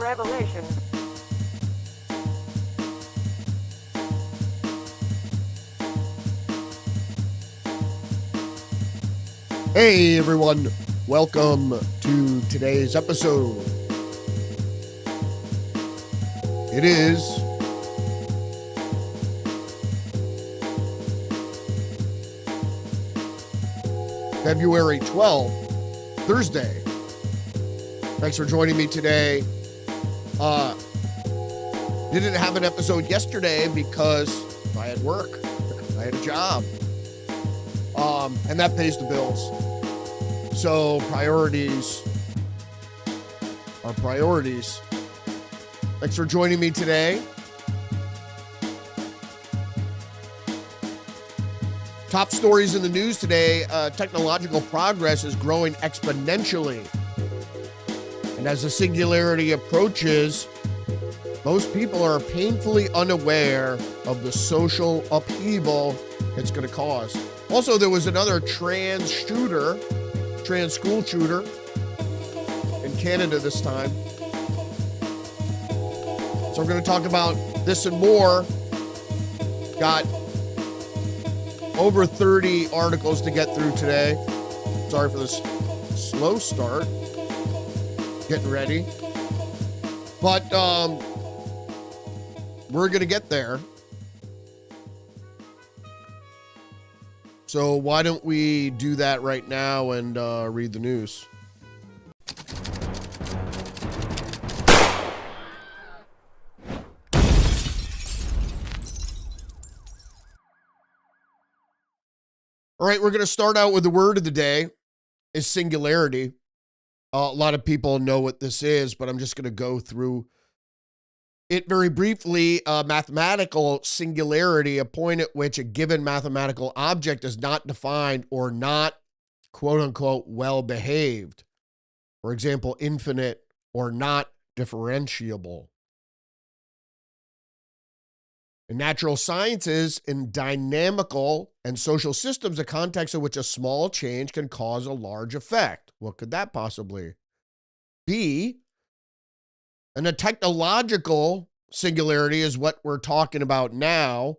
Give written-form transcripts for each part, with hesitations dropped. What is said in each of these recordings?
revelation. Hey everyone, welcome to today's episode. It is February 12th, Thursday. Thanks for joining me today. Didn't have an episode yesterday because I had work. I had a job. And that pays the bills. So priorities are priorities. Thanks for joining me today. Top stories in the news today. Technological progress is growing exponentially. And as the singularity approaches, most people are painfully unaware of the social upheaval it's going to cause. Also, there was another trans school shooter in Canada this time. So we're going to talk about this and more. Got over 30 articles to get through today. Sorry for this slow start. Getting ready. But we're going to get there. So why don't we do that right now and read the news? All right, we're going to start out with the word of the day is singularity. A lot of people know what this is, but I'm just going to go through it very briefly. Mathematical singularity, a point at which a given mathematical object is not defined or not, quote unquote, well behaved. For example, infinite or not differentiable. In natural sciences, in dynamical and social systems, a context in which a small change can cause a large effect. What could that possibly be? And a technological singularity is what we're talking about now.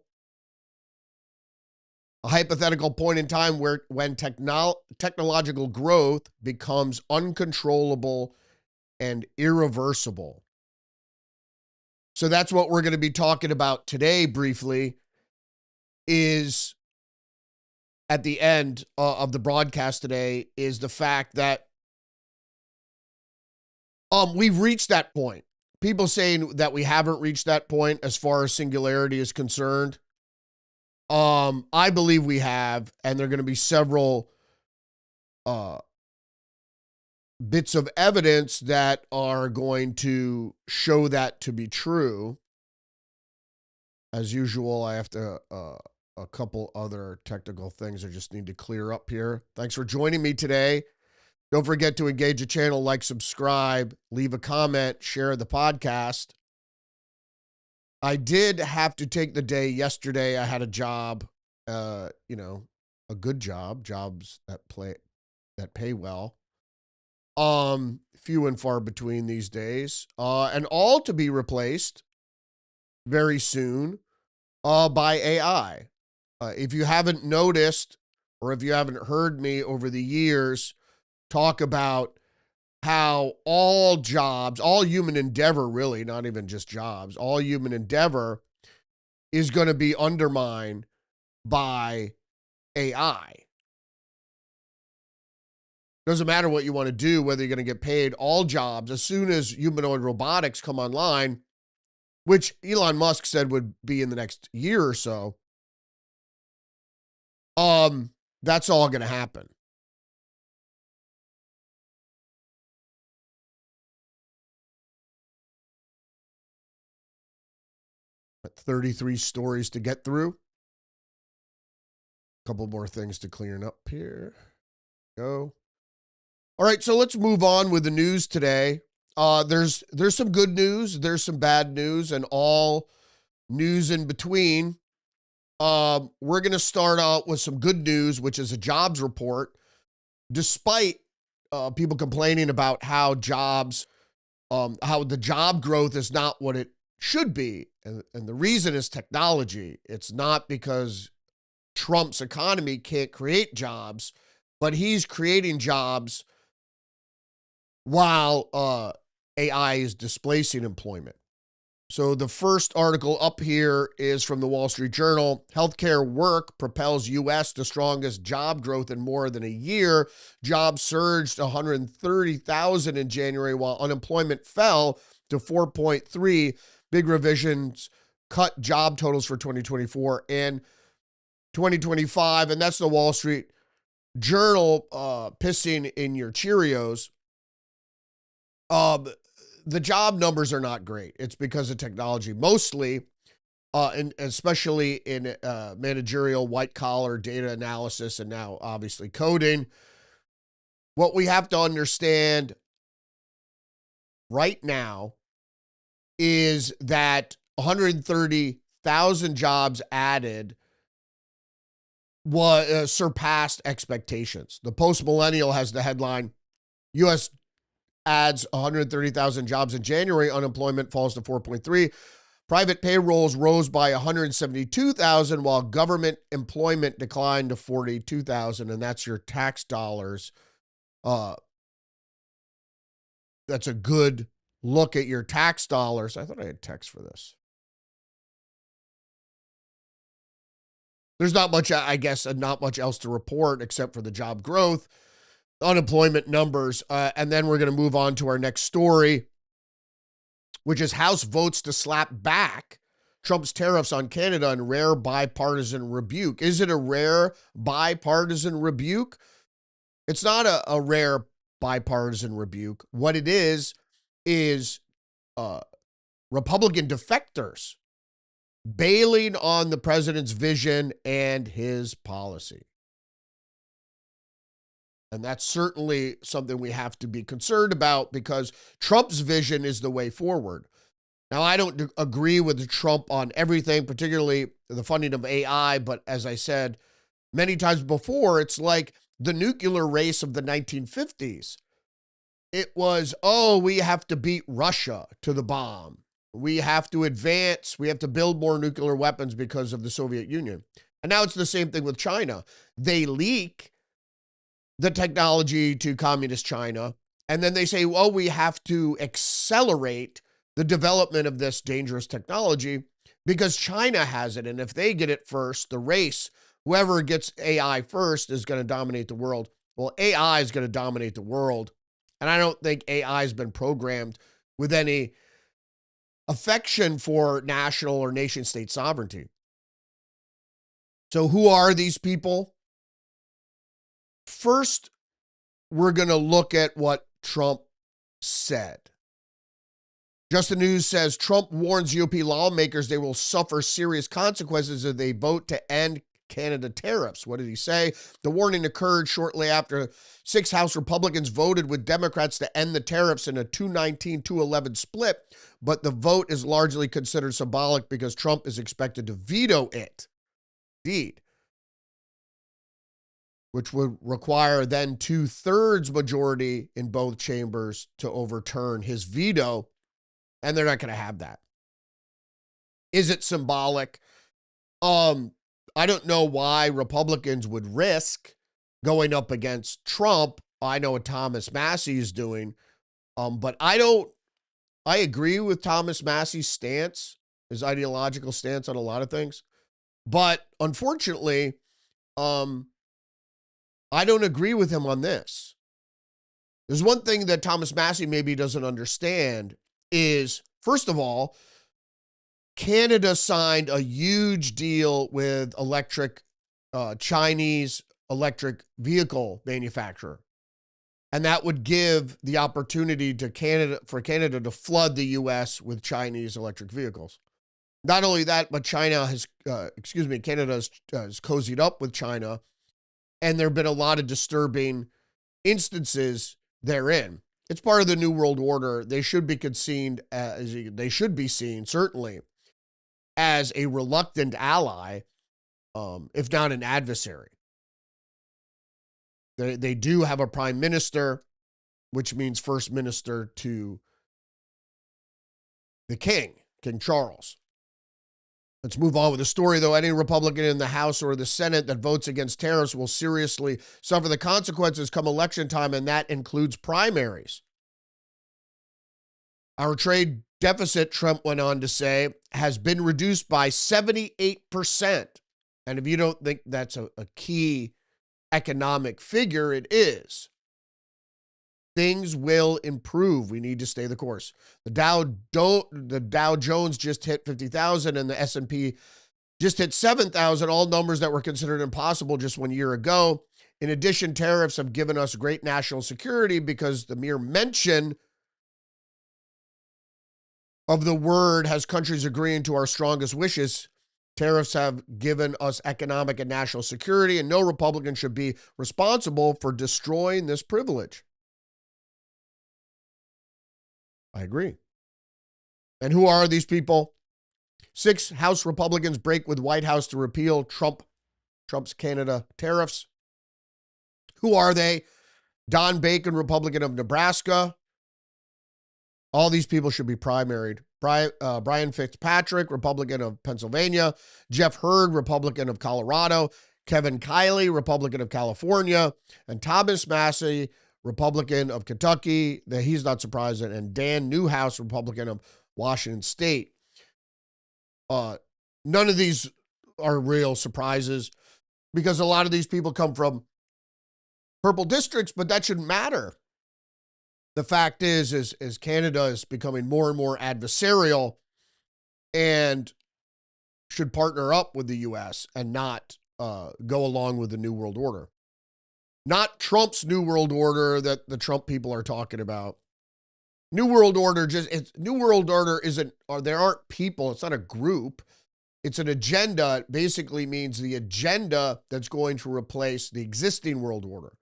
A hypothetical point in time when technological growth becomes uncontrollable and irreversible. So that's what we're going to be talking about today briefly, is at the end of the broadcast today, is the fact that we've reached that point. People saying that we haven't reached that point as far as singularity is concerned. I believe we have, and there are going to be several bits of evidence that are going to show that to be true. As usual, I have to a couple other technical things I just need to clear up here. Thanks for joining me today. Don't forget to engage the channel, like, subscribe, leave a comment, share the podcast. I did have to take the day yesterday. I had a job, a good job, jobs that pay well. Few and far between these days, and all to be replaced very soon by AI. If you haven't noticed, or if you haven't heard me over the years talk about how all jobs, all human endeavor, really, not even just jobs, all human endeavor is going to be undermined by AI. Doesn't matter what you want to do, whether you're going to get paid, all jobs, as soon as humanoid robotics come online, which Elon Musk said would be in the next year or so, that's all going to happen. Got 33 stories to get through. A couple more things to clean up here. Go. All right, so let's move on with the news today. There's some good news, there's some bad news, and all news in between. We're going to start out with some good news, which is a jobs report. Despite people complaining about how jobs how the job growth is not what it should be. And the reason is technology. It's not because Trump's economy can't create jobs, but he's creating jobs while AI is displacing employment. So the first article up here is from the Wall Street Journal. Healthcare work propels U.S. to strongest job growth in more than a year. Jobs surged 130,000 in January, while unemployment fell to 4.3. Big revisions cut job totals for 2024 and 2025. And that's the Wall Street Journal pissing in your Cheerios. The job numbers are not great. It's because of technology, mostly, and especially in managerial, white collar data analysis, and now obviously coding. What we have to understand right now is that 130,000 jobs added surpassed expectations. The Post Millennial has the headline: U.S. adds 130,000 jobs in January, unemployment falls to 4.3. Private payrolls rose by 172,000, while government employment declined to 42,000, and that's your tax dollars. That's a good look at your tax dollars. I thought I had text for this. There's not much, I guess, not much else to report except for the job growth, unemployment numbers, and then we're going to move on to our next story, which is House votes to slap back Trump's tariffs on Canada in rare bipartisan rebuke. Is it a rare bipartisan rebuke? It's not a rare bipartisan rebuke. What it is Republican defectors bailing on the president's vision and his policy. And that's certainly something we have to be concerned about, because Trump's vision is the way forward. Now, I don't agree with Trump on everything, particularly the funding of AI. But as I said many times before, it's like the nuclear race of the 1950s. It was, oh, we have to beat Russia to the bomb. We have to advance. We have to build more nuclear weapons because of the Soviet Union. And now it's the same thing with China. They leak the technology to communist China, and then they say, well, we have to accelerate the development of this dangerous technology because China has it. And if they get it first, the race, whoever gets AI first is going to dominate the world. Well, AI is going to dominate the world. And I don't think AI has been programmed with any affection for national or nation state sovereignty. So who are these people? First, we're going to look at what Trump said. Just the News says Trump warns GOP lawmakers they will suffer serious consequences if they vote to end Canada tariffs. What did he say? The warning occurred shortly after 6 House Republicans voted with Democrats to end the tariffs in a 219-211 split, but the vote is largely considered symbolic because Trump is expected to veto it. Indeed. Which would require then 2/3 majority in both chambers to overturn his veto, and they're not going to have that. Is it symbolic? I don't know why Republicans would risk going up against Trump. I know what Thomas Massey is doing, but I agree with Thomas Massey's stance, his ideological stance on a lot of things, but unfortunately, I don't agree with him on this. There's one thing that Thomas Massey maybe doesn't understand is, first of all, Canada signed a huge deal with Chinese electric vehicle manufacturer. And that would give the opportunity to Canada to flood the U.S. with Chinese electric vehicles. Not only that, but Canada has cozied up with China, and there have been a lot of disturbing instances therein. It's part of the New World Order. They should be seen, certainly, as a reluctant ally, if not an adversary. They do have a prime minister, which means first minister to the king, King Charles. Let's move on with the story, though. Any Republican in the House or the Senate that votes against tariffs will seriously suffer the consequences come election time, and that includes primaries. Our trade deficit, Trump went on to say, has been reduced by 78%. And if you don't think that's a key economic figure, it is. Things will improve. We need to stay the course. The Dow Jones just hit 50,000 and the S&P just hit 7,000, all numbers that were considered impossible just 1 year ago. In addition, tariffs have given us great national security because the mere mention of the word has countries agreeing to our strongest wishes. Tariffs have given us economic and national security, and no Republican should be responsible for destroying this privilege. I agree. And who are these people? 6 House Republicans break with White House to repeal Trump's Canada tariffs. Who are they? Don Bacon, Republican of Nebraska. All these people should be primaried. Brian Fitzpatrick, Republican of Pennsylvania. Jeff Hurd, Republican of Colorado. Kevin Kiley, Republican of California. And Thomas Massie, Republican of Kentucky. He's not surprising. And Dan Newhouse, Republican of Washington State. None of these are real surprises because a lot of these people come from purple districts, but that shouldn't matter. The fact is Canada is becoming more and more adversarial and should partner up with the U.S. and not go along with the New World Order. Not Trump's New World Order that the Trump people are talking about. New World Order New World Order isn't, or there aren't people, it's not a group. It's an agenda. It basically means the agenda that's going to replace the existing world order.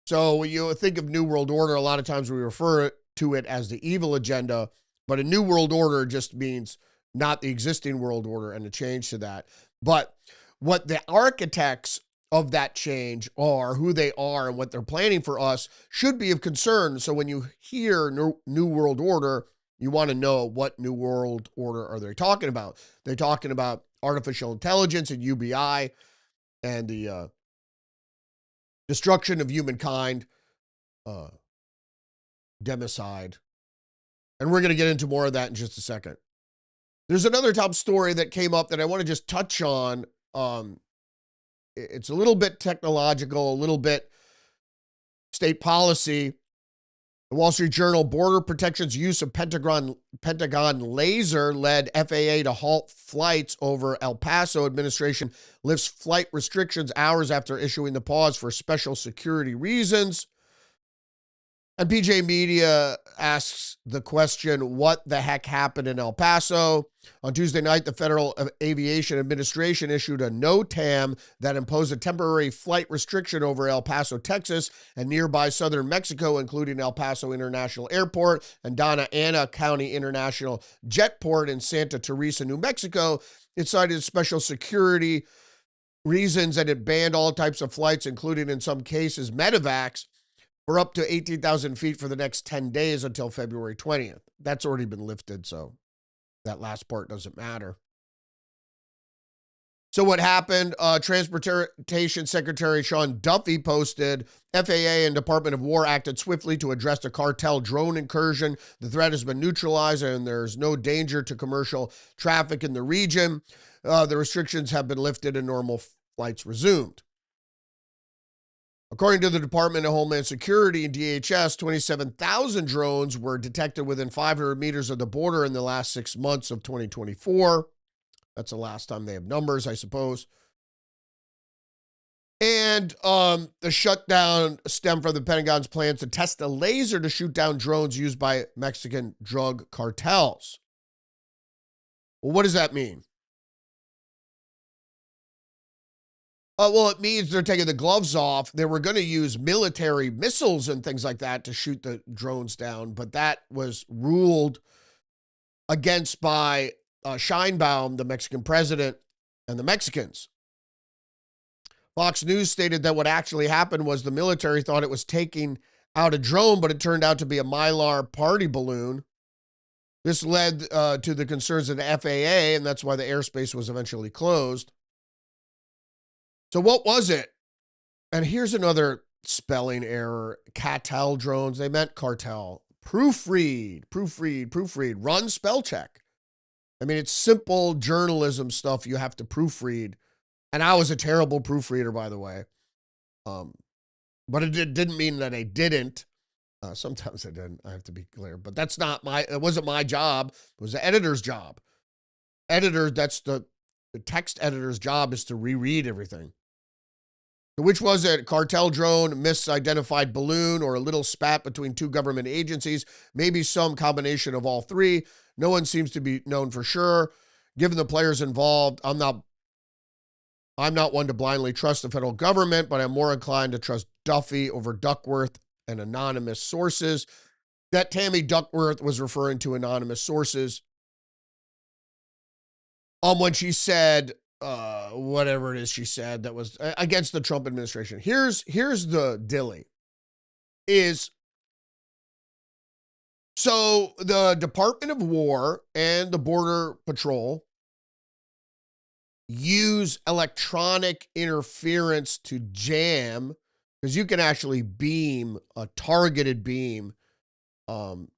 So when you think of New World Order, a lot of times we refer to it as the evil agenda, but a New World Order just means not the existing world order and a change to that. But what the architects of that change are, who they are, and what they're planning for us should be of concern. So when you hear New World Order, you want to know what New World Order are they talking about. They're talking about artificial intelligence and UBI and the destruction of humankind, democide. And we're going to get into more of that in just a second. There's another top story that came up that I want to just touch on. It's a little bit technological, a little bit state policy. The Wall Street Journal, Border Protection's use of Pentagon laser led FAA to halt flights over El Paso. Administration lifts flight restrictions hours after issuing the pause for special security reasons. And PJ Media asks the question, what the heck happened in El Paso? On Tuesday night, the Federal Aviation Administration issued a NOTAM that imposed a temporary flight restriction over El Paso, Texas, and nearby southern Mexico, including El Paso International Airport and Donna Ana County International Jetport in Santa Teresa, New Mexico. It cited special security reasons, and it banned all types of flights, including, in some cases, medevacs, for up to 18,000 feet for the next 10 days until February 20th. That's already been lifted, so that last part doesn't matter. So what happened? Transportation Secretary Sean Duffy posted, FAA and Department of War acted swiftly to address the cartel drone incursion. The threat has been neutralized and there's no danger to commercial traffic in the region. The restrictions have been lifted and normal flights resumed. According to the Department of Homeland Security and DHS, 27,000 drones were detected within 500 meters of the border in the last 6 months of 2024. That's the last time they have numbers, I suppose. And the shutdown stemmed from the Pentagon's plans to test a laser to shoot down drones used by Mexican drug cartels. Well, what does that mean? Well, it means they're taking the gloves off. They were going to use military missiles and things like that to shoot the drones down, but that was ruled against by Sheinbaum, the Mexican president, and the Mexicans. Fox News stated that what actually happened was the military thought it was taking out a drone, but it turned out to be a Mylar party balloon. This led to the concerns of the FAA, and that's why the airspace was eventually closed. So what was it? And here's another spelling error. Cartel drones. They meant cartel. Proofread, proofread, proofread. Run spell check. I mean, it's simple journalism stuff you have to proofread. And I was a terrible proofreader, by the way. But it didn't mean that I didn't. Sometimes I didn't. I have to be clear. But it wasn't my job. It was the editor's job. That's the text editor's job is to reread everything. Which was it? Cartel drone, misidentified balloon, or a little spat between two government agencies? Maybe some combination of all three. No one seems to be known for sure. Given the players involved, I'm not one to blindly trust the federal government, but I'm more inclined to trust Duffy over Duckworth and anonymous sources. That Tammy Duckworth was referring to anonymous sources when she said whatever it is she said that was against the Trump administration. Here's the dilly is, so the Department of War and the Border Patrol use electronic interference to jam, because you can actually beam a targeted beam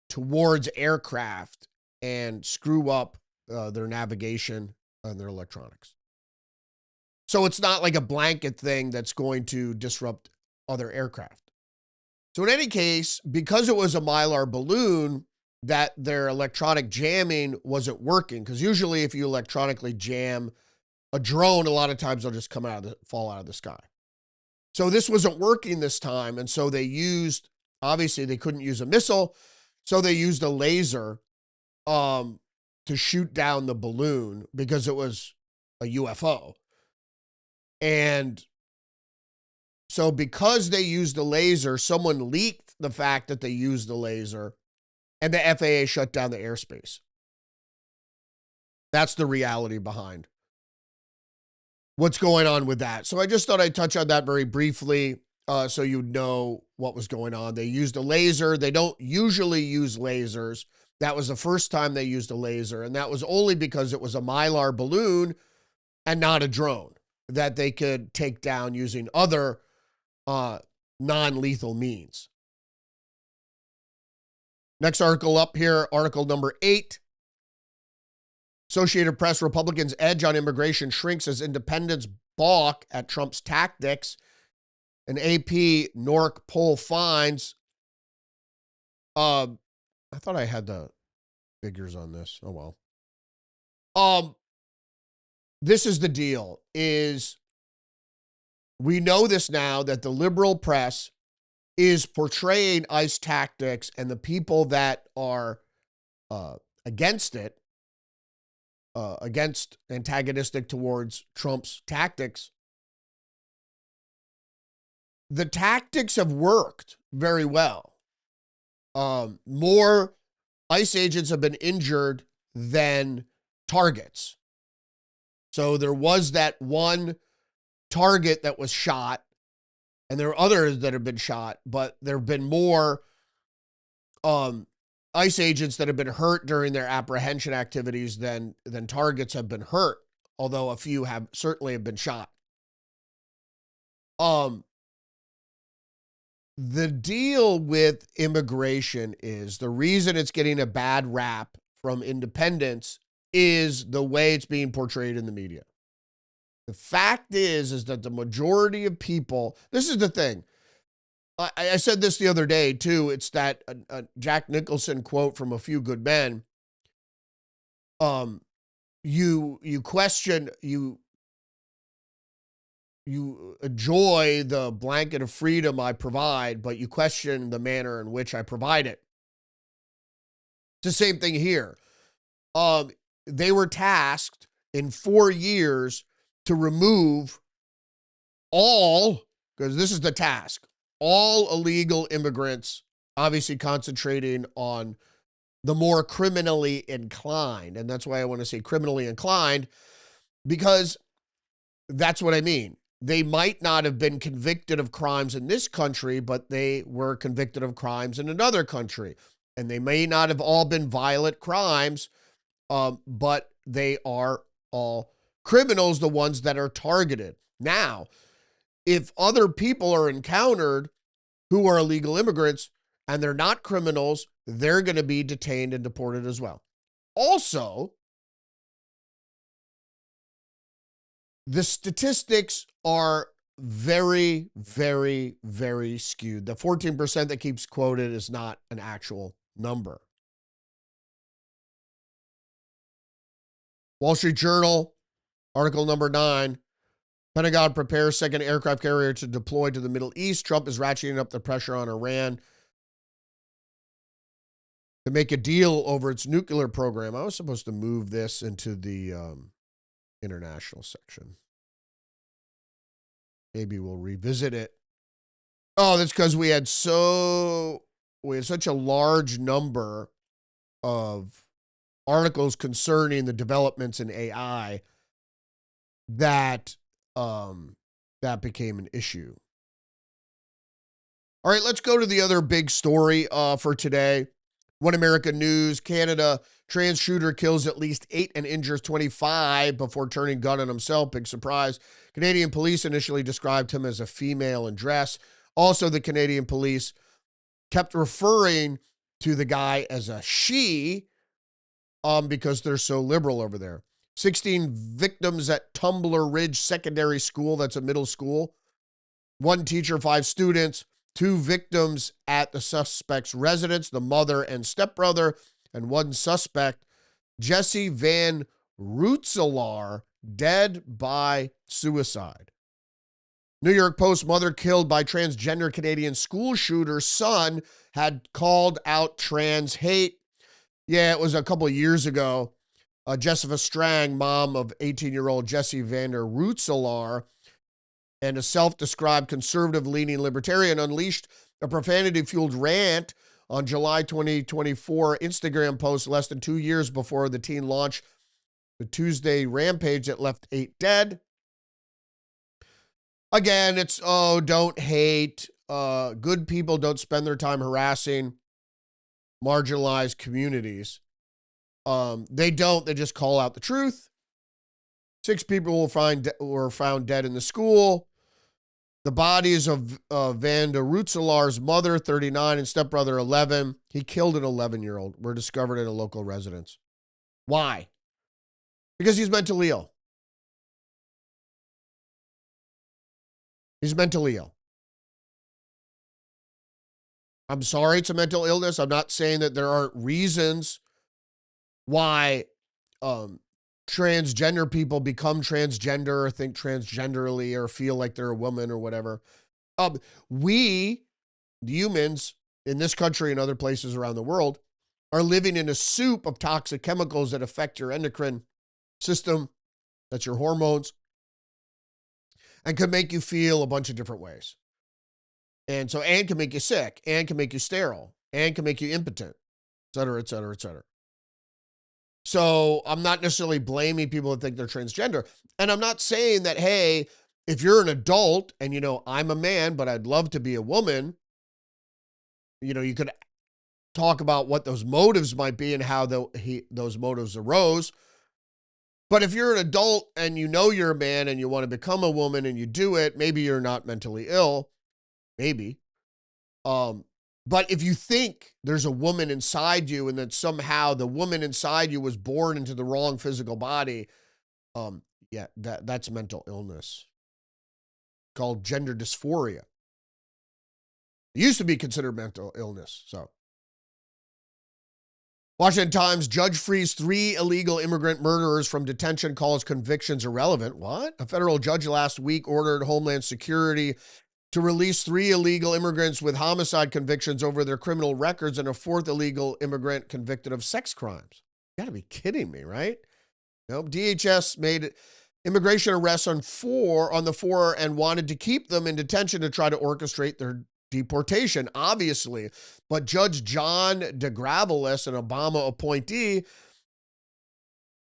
towards aircraft and screw up their navigation and their electronics. So it's not like a blanket thing that's going to disrupt other aircraft. So in any case, because it was a Mylar balloon, that their electronic jamming wasn't working. Because usually if you electronically jam a drone, a lot of times they'll just fall out of the sky. So this wasn't working this time. And so obviously they couldn't use a missile. So they used a laser to shoot down the balloon because it was a UFO. And so because they used the laser, someone leaked the fact that they used the laser, and the FAA shut down the airspace. That's the reality behind what's going on with that. So I just thought I'd touch on that very briefly so you'd know what was going on. They used a laser. They don't usually use lasers. That was the first time they used a laser, and that was only because it was a Mylar balloon and not a drone that they could take down using other non-lethal means. Next article up here, article number 8. Associated Press, Republicans' edge on immigration shrinks as independents balk at Trump's tactics. An AP NORC poll finds, I thought I had the figures on this. Oh, well. This is the deal, is we know this now, that the liberal press is portraying ICE tactics, and the people that are against it, against antagonistic towards Trump's tactics, the tactics have worked very well. More ICE agents have been injured than targets. So there was that one target that was shot, and there are others that have been shot, but there have been more ICE agents that have been hurt during their apprehension activities than targets have been hurt, although a few have certainly been shot. The deal with immigration is, the reason it's getting a bad rap from independents is the way it's being portrayed in the media. The fact is that the majority of people, this is the thing. I said this the other day too. It's that Jack Nicholson quote from A Few Good Men. You question, you enjoy the blanket of freedom I provide, but you question the manner in which I provide it. It's the same thing here. They were tasked in 4 years to remove all, because this is the task, all illegal immigrants, obviously concentrating on the more criminally inclined. And that's why I want to say criminally inclined, because that's what I mean. They might not have been convicted of crimes in this country, but they were convicted of crimes in another country. And they may not have all been violent crimes, but they are all criminals, the ones that are targeted. Now, if other people are encountered who are illegal immigrants and they're not criminals, they're going to be detained and deported as well. Also, the statistics are very, very, very skewed. The 14% that keeps quoted is not an actual number. Wall Street Journal, article number 9, Pentagon prepares second aircraft carrier to deploy to the Middle East. Trump is ratcheting up the pressure on Iran to make a deal over its nuclear program. I was supposed to move this into the international section. Maybe we'll revisit it. Oh, that's because we had such a large number of articles concerning the developments in AI that that became an issue. All right, let's go to the other big story for today. One American News, Canada, trans shooter kills at least 8 and injures 25 before turning gun on himself. Big surprise. Canadian police initially described him as a female in dress. Also, the Canadian police kept referring to the guy as a she because they're so liberal over there. 16 victims at Tumbler Ridge Secondary School. That's a middle school. 1 teacher, 5 students. 2 victims at the suspect's residence, the mother and stepbrother, and 1 suspect, Jesse Van Rootselaar, dead by suicide. New York Post, mother killed by transgender Canadian school shooter. Son had called out trans hate. Yeah, it was a couple of years ago. Jessica Strang, mom of 18-year-old Jesse Vander Rootselaar, and a self-described conservative-leaning libertarian, unleashed a profanity-fueled rant on July 2024 Instagram post less than 2 years before the teen launched the Tuesday rampage that left 8 dead. Again, it's, don't hate. Good people don't spend their time harassing marginalized communities. They just call out the truth. 6 people were found dead in the school. The bodies of Vanda Rootselaar's mother, 39, and stepbrother, 11. He killed an 11-year-old. Were discovered at a local residence. Why? Because he's mentally ill. He's mentally ill. I'm sorry it's a mental illness. I'm not saying that there aren't reasons why transgender people become transgender or think transgenderly or feel like they're a woman or whatever. We, humans in this country and other places around the world, are living in a soup of toxic chemicals that affect your endocrine system, that's your hormones, and can make you feel a bunch of different ways. And can make you sick, and can make you sterile, and can make you impotent, et cetera, et cetera, et cetera. So I'm not necessarily blaming people that think they're transgender. And I'm not saying that, hey, if you're an adult and, I'm a man, but I'd love to be a woman, you could talk about what those motives might be and how those motives arose. But if you're an adult and you're a man and you want to become a woman and you do it, maybe you're not mentally ill. Maybe. But if you think there's a woman inside you and that somehow the woman inside you was born into the wrong physical body, that's mental illness called gender dysphoria. It used to be considered mental illness. So, Washington Times, judge frees 3 illegal immigrant murderers from detention, calls convictions irrelevant. What? A federal judge last week ordered Homeland Security to release 3 illegal immigrants with homicide convictions over their criminal records and a 4th illegal immigrant convicted of sex crimes. You gotta be kidding me, right? DHS made immigration arrests on the 4 and wanted to keep them in detention to try to orchestrate their deportation, obviously. But Judge John DeGravelis, an Obama appointee,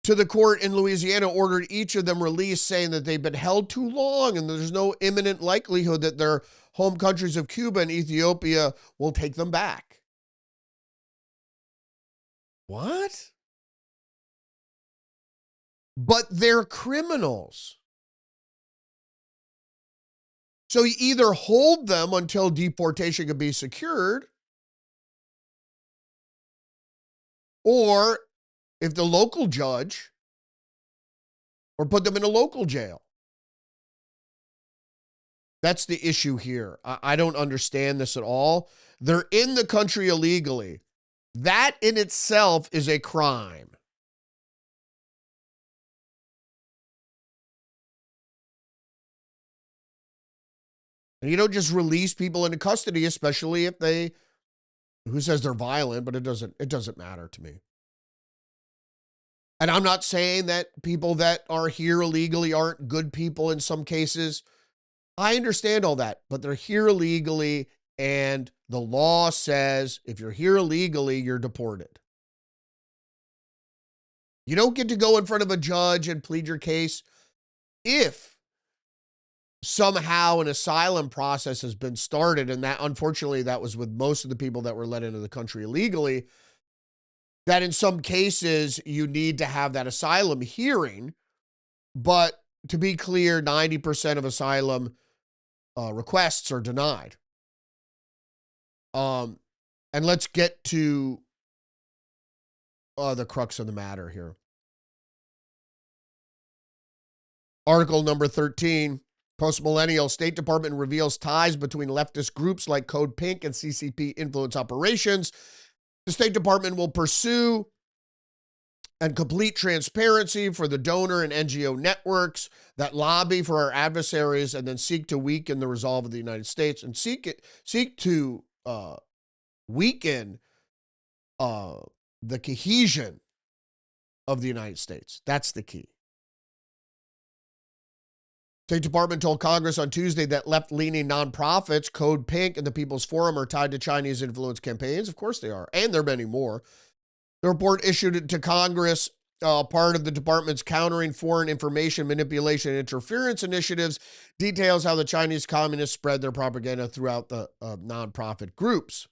to the court in Louisiana, ordered each of them released, saying that they've been held too long and there's no imminent likelihood that their home countries of Cuba and Ethiopia will take them back. What? But they're criminals. So you either hold them until deportation can be secured, or if the local judge, or put them in a local jail. That's the issue here. I don't understand this at all. They're in the country illegally. That in itself is a crime. And you don't just release people into custody, especially if they, who says they're violent, but it doesn't matter to me. And I'm not saying that people that are here illegally aren't good people in some cases. I understand all that, but they're here illegally, and the law says if you're here illegally, you're deported. You don't get to go in front of a judge and plead your case if somehow an asylum process has been started, and that, unfortunately, that was with most of the people that were let into the country illegally, that in some cases you need to have that asylum hearing. But to be clear, 90% of asylum requests are denied. And let's get to the crux of the matter here. Article number 13, Postmillennial State Department reveals ties between leftist groups like Code Pink and CCP influence operations. The State Department will pursue and complete transparency for the donor and NGO networks that lobby for our adversaries and then seek to weaken the resolve of the United States and seek to weaken the cohesion of the United States. That's the key. State Department told Congress on Tuesday that left-leaning nonprofits, Code Pink and the People's Forum, are tied to Chinese influence campaigns. Of course they are, and there are many more. The report issued to Congress, part of the department's Countering Foreign Information Manipulation and Interference initiatives, details how the Chinese communists spread their propaganda throughout the nonprofit groups.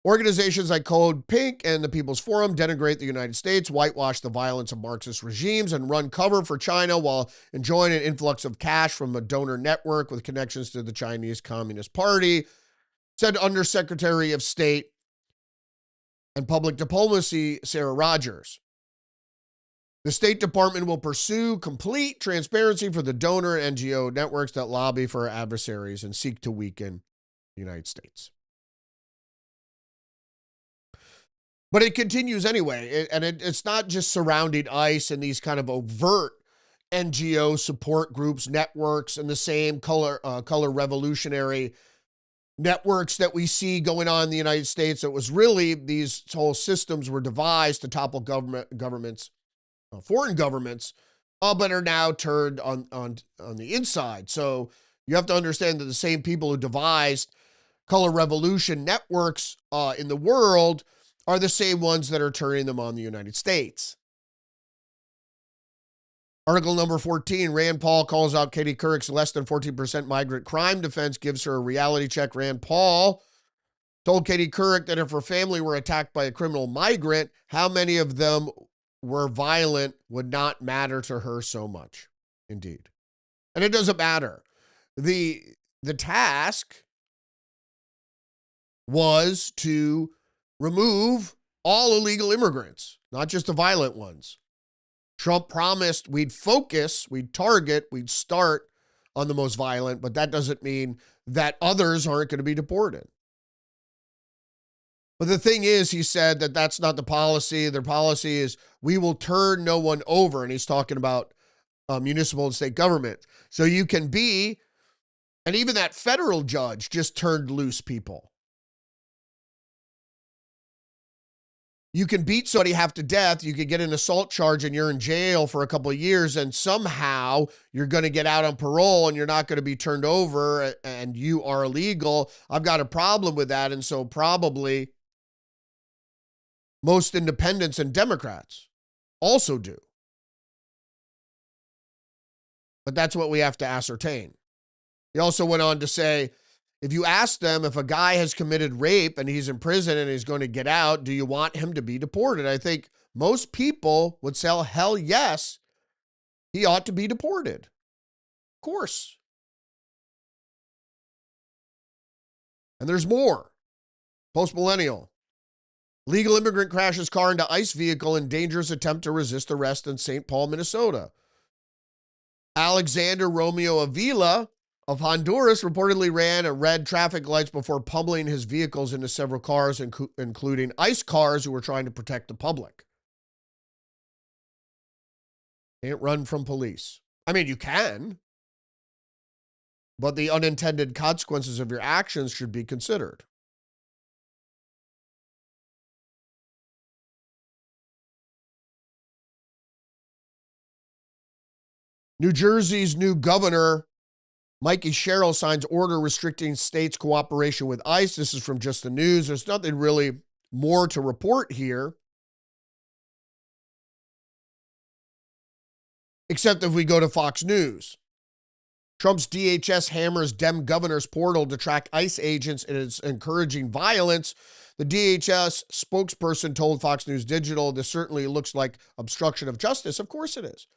Organizations like Code Pink and the People's Forum denigrate the United States, whitewash the violence of Marxist regimes, and run cover for China while enjoying an influx of cash from a donor network with connections to the Chinese Communist Party, said Undersecretary of State and Public Diplomacy Sarah Rogers. The State Department will pursue complete transparency for the donor and NGO networks that lobby for our adversaries and seek to weaken the United States. But it continues anyway, and it's not just surrounding ICE and these kind of overt NGO support groups, networks, and the same color revolutionary networks that we see going on in the United States. It was really, these whole systems were devised to topple governments, foreign governments, but are now turned on the inside. So you have to understand that the same people who devised color revolution networks in the world are the same ones that are turning them on the United States. Article number 14, Rand Paul calls out Katie Couric's less than 14% migrant crime defense, gives her a reality check. Rand Paul told Katie Couric that if her family were attacked by a criminal migrant, how many of them were violent would not matter to her so much. Indeed. And it doesn't matter. The task was to remove all illegal immigrants, not just the violent ones. Trump promised we'd focus, we'd target, we'd start on the most violent, but that doesn't mean that others aren't going to be deported. But the thing is, he said that that's not the policy. Their policy is we will turn no one over. And he's talking about municipal and state government. So you can be, and even that federal judge just turned loose people. You can beat somebody half to death. You could get an assault charge and you're in jail for a couple of years, and somehow you're going to get out on parole and you're not going to be turned over and you are illegal. I've got a problem with that. And so probably most independents and Democrats also do. But that's what we have to ascertain. He also went on to say, If you ask them, if a guy has committed rape and he's in prison and he's going to get out, do you want him to be deported? I think most people would say, hell yes, he ought to be deported. Of course. And there's more. Post-millennial. Legal immigrant crashes car into ICE vehicle in dangerous attempt to resist arrest in St. Paul, Minnesota. Alexander Romeo Avila of Honduras reportedly ran at red traffic lights before pummeling his vehicles into several cars, including ICE cars who were trying to protect the public. Can't run from police. I mean, you can, but the unintended consequences of your actions should be considered. New Jersey's new governor, Mikey Sherrill, signs order restricting states' cooperation with ICE. This is from Just the News. There's nothing really more to report here, except if we go to Fox News. Trump's DHS hammers Dem governor's portal to track ICE agents and is encouraging violence. The DHS spokesperson told Fox News Digital, this certainly looks like obstruction of justice. Of course it is.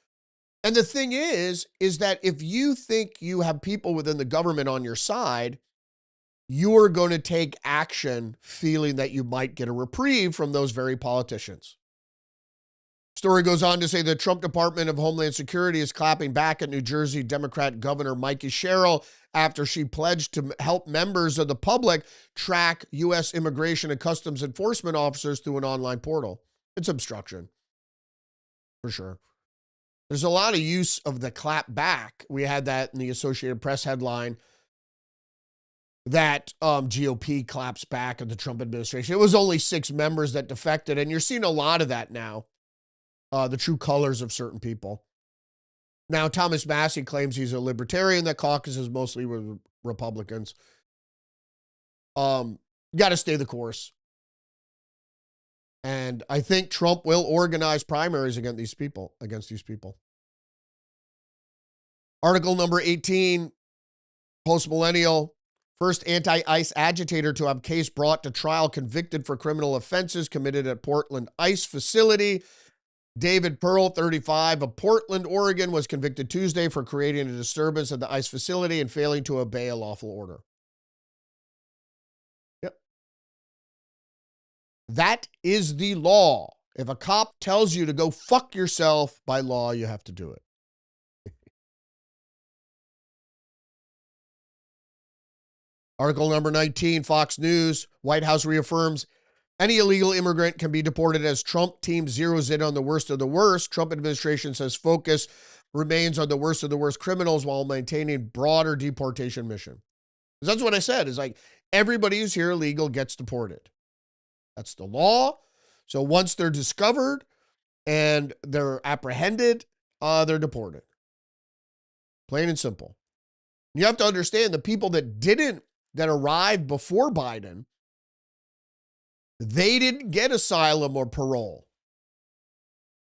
And the thing is that if you think you have people within the government on your side, you are going to take action feeling that you might get a reprieve from those very politicians. Story goes on to say the Trump Department of Homeland Security is clapping back at New Jersey Democrat Governor Mikey Sherrill after she pledged to help members of the public track U.S. Immigration and Customs Enforcement officers through an online portal. It's obstruction, for sure. There's a lot of use of the clap back. We had that in the Associated Press headline that GOP claps back at the Trump administration. It was only 6 members that defected, and you're seeing a lot of that now, the true colors of certain people. Now, Thomas Massie claims he's a libertarian that caucuses mostly with Republicans. Got to stay the course. And I think Trump will organize primaries against these people. Article number 18, post-millennial. First anti-ICE agitator to have case brought to trial, convicted for criminal offenses committed at Portland ICE facility. David Pearl, 35, of Portland, Oregon, was convicted Tuesday for creating a disturbance at the ICE facility and failing to obey a lawful order. Yep. That is the law. If a cop tells you to go fuck yourself, by law, you have to do it. Article number 19, Fox News. White House reaffirms any illegal immigrant can be deported as Trump team zeroes in on the worst of the worst. Trump administration says focus remains on the worst of the worst criminals while maintaining broader deportation mission. That's what I said, is like everybody who's here illegal gets deported. That's the law. So once they're discovered and they're apprehended, they're deported. Plain and simple. You have to understand the people that arrived before Biden, they didn't get asylum or parole,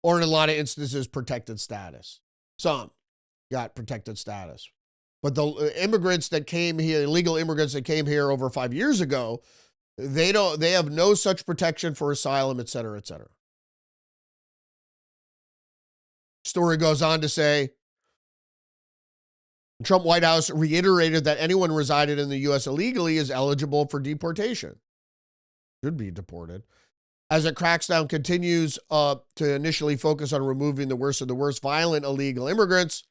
or in a lot of instances, protected status. Some got protected status. But the immigrants that came here, illegal immigrants that came here over 5 years ago, they have no such protection for asylum, et cetera, et cetera. Story goes on to say, Trump White House reiterated that anyone resided in the U.S. illegally is eligible for deportation. Should be deported. As the crackdown continues to initially focus on removing the worst of the worst violent illegal immigrants,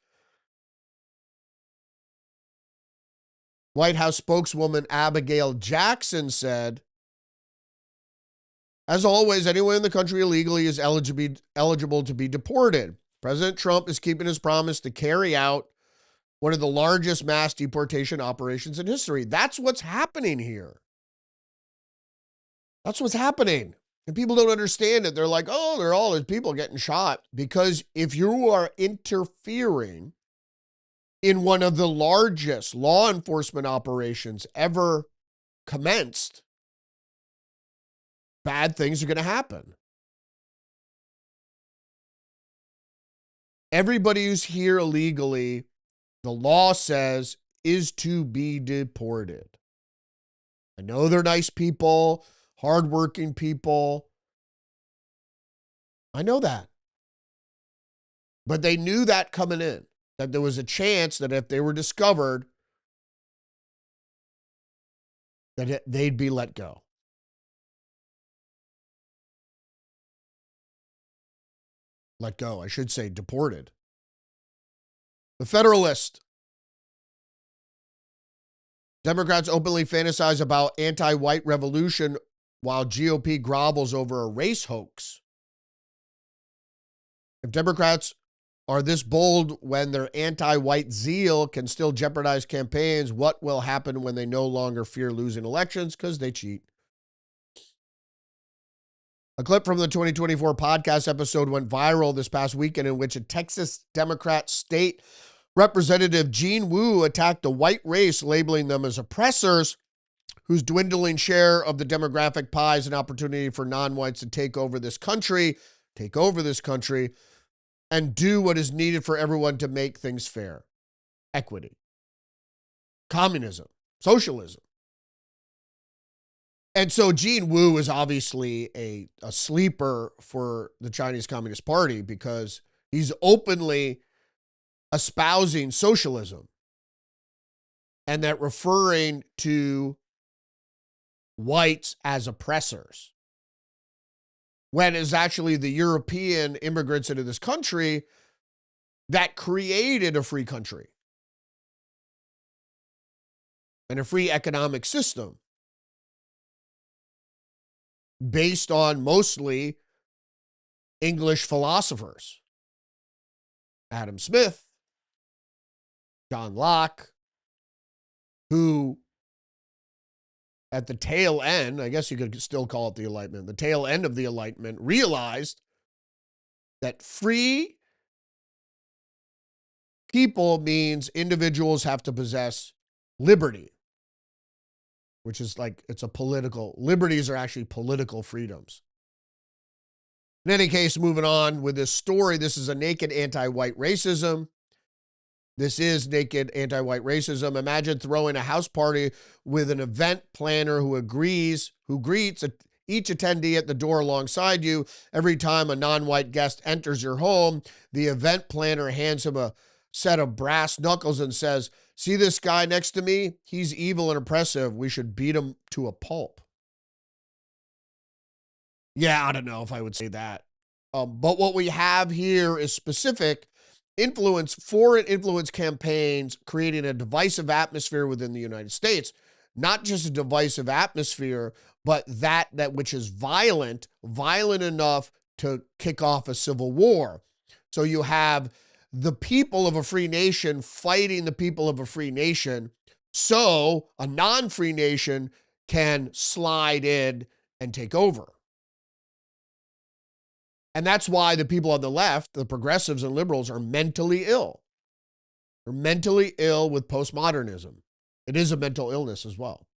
White House spokeswoman Abigail Jackson said, as always, anyone in the country illegally is eligible to be deported. President Trump is keeping his promise to carry out one of the largest mass deportation operations in history. That's what's happening here. That's what's happening. And people don't understand it. They're like, oh, there are all these people getting shot. Because if you are interfering in one of the largest law enforcement operations ever commenced, bad things are going to happen. Everybody who's here illegally, the law says, is to be deported. I know they're nice people, hardworking people. I know that. But they knew that coming in, that there was a chance that if they were discovered, that they'd be let go. Let go, I should say deported. The Federalist. Democrats openly fantasize about anti-white revolution while GOP grovels over a race hoax. If Democrats are this bold when their anti-white zeal can still jeopardize campaigns, what will happen when they no longer fear losing elections because they cheat? A clip from the 2024 podcast episode went viral this past weekend in which a Texas Democrat state representative Gene Wu attacked the white race, labeling them as oppressors whose dwindling share of the demographic pie is an opportunity for non-whites to take over this country, and do what is needed for everyone to make things fair. Equity, communism, socialism. And so Gene Wu is obviously a sleeper for the Chinese Communist Party because he's openly espousing socialism and that referring to whites as oppressors, when it's actually the European immigrants into this country that created a free country and a free economic system based on mostly English philosophers. Adam Smith, John Locke, who at the tail end, I guess you could still call it the Enlightenment, the tail end of the Enlightenment, realized that free people means individuals have to possess liberty, which is like, it's a political, liberties are actually political freedoms. In any case, moving on with this story, this is a naked anti-white racism. This is naked anti-white racism. Imagine throwing a house party with an event planner who greets each attendee at the door alongside you. Every time a non-white guest enters your home, the event planner hands him a set of brass knuckles and says, "See this guy next to me? He's evil and oppressive. We should beat him to a pulp." Yeah, I don't know if I would say that. But what we have here is specific foreign influence campaigns creating a divisive atmosphere within the United States. Not just a divisive atmosphere, but that which is violent enough to kick off a civil war. So you have the people of a free nation fighting the people of a free nation, so a non-free nation can slide in and take over. And that's why the people on the left, the progressives and liberals, are mentally ill. They're mentally ill with postmodernism. It is a mental illness as well.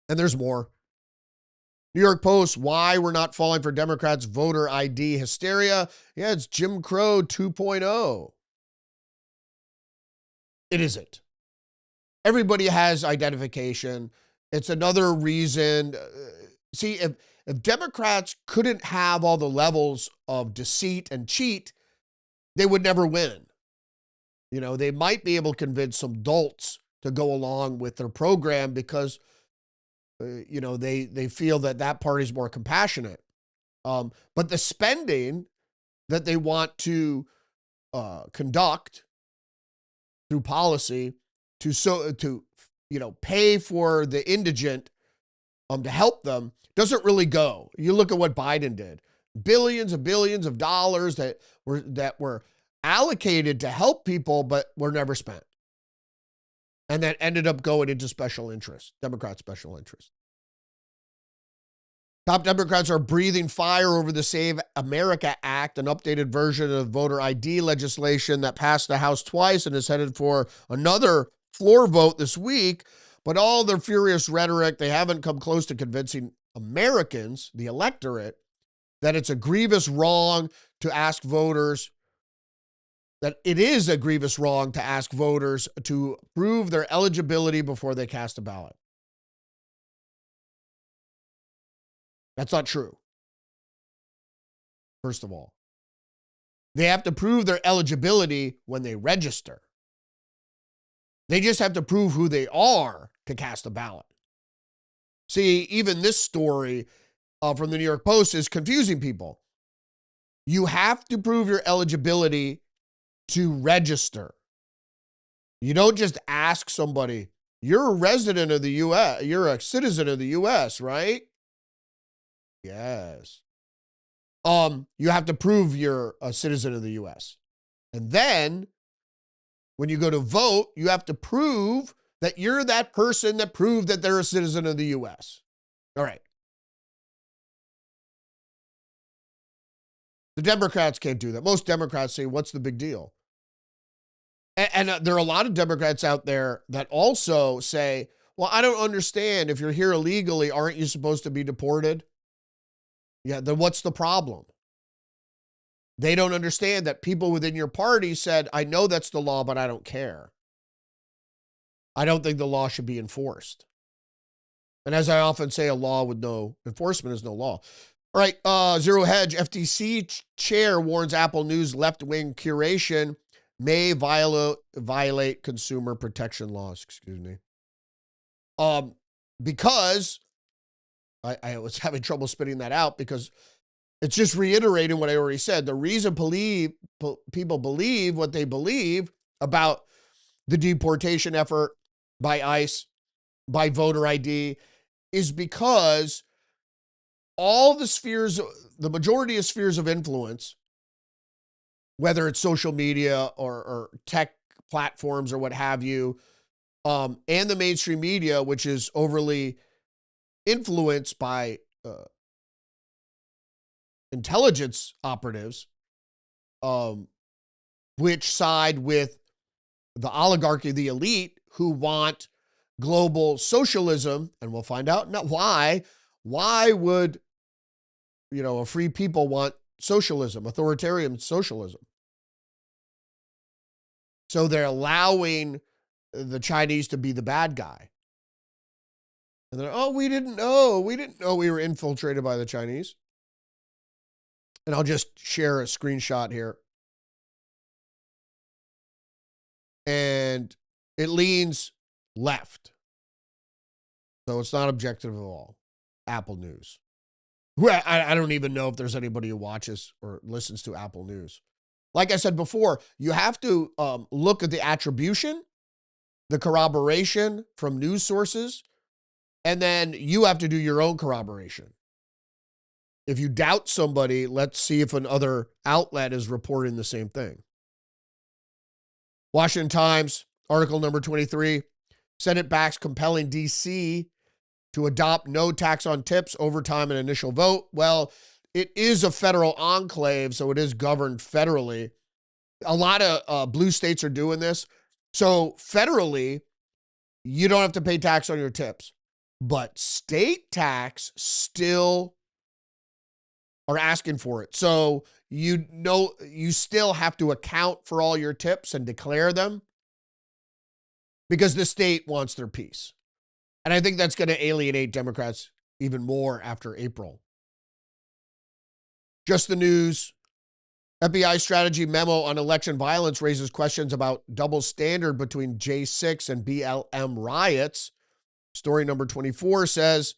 And there's more. New York Post, why we're not falling for Democrats' voter ID hysteria. Yeah, it's Jim Crow 2.0. It isn't. Everybody has identification. It's another reason. See, if Democrats couldn't have all the levels of deceit and cheat, they would never win. You know, they might be able to convince some dolts to go along with their program because, they feel that party is more compassionate. But the spending that they want to conduct through policy to pay for the indigent to help them doesn't really go. You look at what Biden did. Billions and billions of dollars that were allocated to help people, but were never spent. And that ended up going into special interest, Democrat special interest. Top Democrats are breathing fire over the Save America Act, an updated version of voter ID legislation that passed the House twice and is headed for another floor vote this week. But all their furious rhetoric, they haven't come close to convincing Americans, the electorate, that it's a grievous wrong to ask voters, that it is a grievous wrong to ask voters to prove their eligibility before they cast a ballot. That's not true. First of all, they have to prove their eligibility when they register. They just have to prove who they are to cast a ballot. See, even this story from the New York Post is confusing people. You have to prove your eligibility to register. You don't just ask somebody, you're a resident of the U.S., you're a citizen of the U.S., right? Yes. You have to prove you're a citizen of the U.S. And then when you go to vote, you have to prove that you're that person that proved that they're a citizen of the U.S. All right. The Democrats can't do that. Most Democrats say, what's the big deal? And there are a lot of Democrats out there that also say, well, I don't understand. If you're here illegally, aren't you supposed to be deported? Yeah, then what's the problem? They don't understand that people within your party said, I know that's the law, but I don't care. I don't think the law should be enforced. And as I often say, a law with no enforcement is no law. All right, Zero Hedge, FTC chair warns Apple News left-wing curation may violate consumer protection laws. Excuse me. Because I was having trouble spitting that out because it's just reiterating what I already said. The reason people believe what they believe about the deportation effort by ICE, by voter ID, is because all the spheres, the majority of spheres of influence, whether it's social media or tech platforms or what have you, and the mainstream media, which is overly influenced by intelligence operatives, which side with the oligarchy, the elite, who want global socialism, and we'll find out not why. Why would, a free people want socialism, authoritarian socialism? So they're allowing the Chinese to be the bad guy. And they're, oh, we didn't know we were infiltrated by the Chinese. And I'll just share a screenshot here. And it leans left. So it's not objective at all. Apple News. I don't even know if there's anybody who watches or listens to Apple News. Like I said before, you have to look at the attribution, the corroboration from news sources, and then you have to do your own corroboration. If you doubt somebody, let's see if another outlet is reporting the same thing. Washington Times, article number 23, Senate backs compelling D.C. to adopt no tax on tips, overtime, and initial vote. Well, it is a federal enclave, so it is governed federally. A lot of blue states are doing this. So federally, you don't have to pay tax on your tips. But state tax still are asking for it. So you still have to account for all your tips and declare them because the state wants their piece. And I think that's going to alienate Democrats even more after April. Just the News. FBI strategy memo on election violence raises questions about double standard between J6 and BLM riots. Story number 24 says,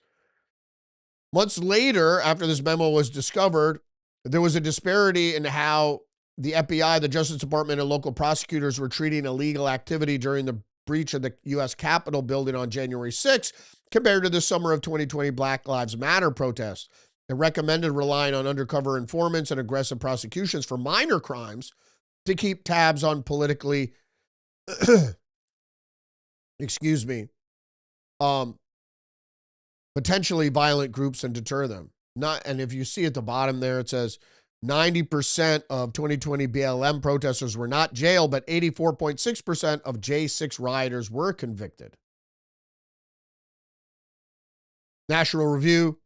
months later, after this memo was discovered, there was a disparity in how the FBI, the Justice Department, and local prosecutors were treating illegal activity during the breach of the U.S. Capitol building on January 6th compared to the summer of 2020 Black Lives Matter protests. It recommended relying on undercover informants and aggressive prosecutions for minor crimes to keep tabs on politically, potentially violent groups and deter them. And if you see at the bottom there, it says 90% of 2020 BLM protesters were not jailed, but 84.6% of J6 rioters were convicted. National Review.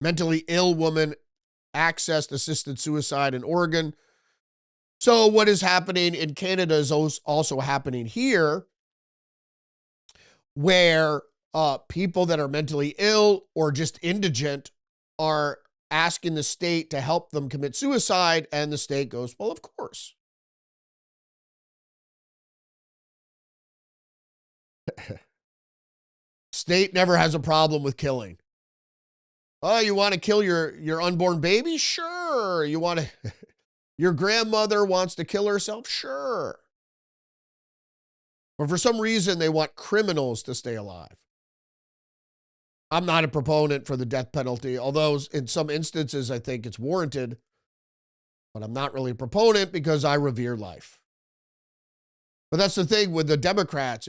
Mentally ill woman accessed assisted suicide in Oregon. So what is happening in Canada is also happening here, where people that are mentally ill or just indigent are asking the state to help them commit suicide, and the state goes, well, of course. State never has a problem with killing. Oh, you want to kill your unborn baby? Sure. You want to your grandmother wants to kill herself? Sure. But for some reason they want criminals to stay alive. I'm not a proponent for the death penalty, although in some instances I think it's warranted. But I'm not really a proponent because I revere life. But that's the thing with the Democrats.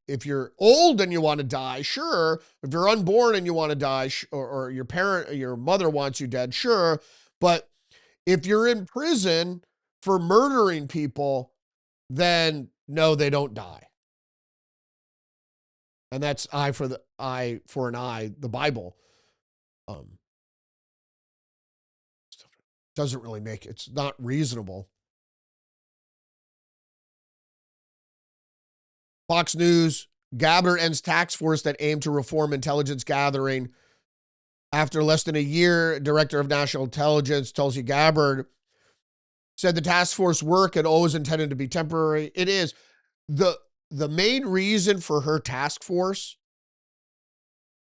If you're old and you want to die, sure. If you're unborn and you want to die, or your mother wants you dead, sure. But if you're in prison for murdering people, then no, they don't die. And that's eye for an eye, the Bible. Doesn't really make it's not reasonable. Fox News, Gabbard ends task force that aimed to reform intelligence gathering. After less than a year, Director of National Intelligence Tulsi Gabbard said the task force work had always intended to be temporary. It is. The main reason for her task force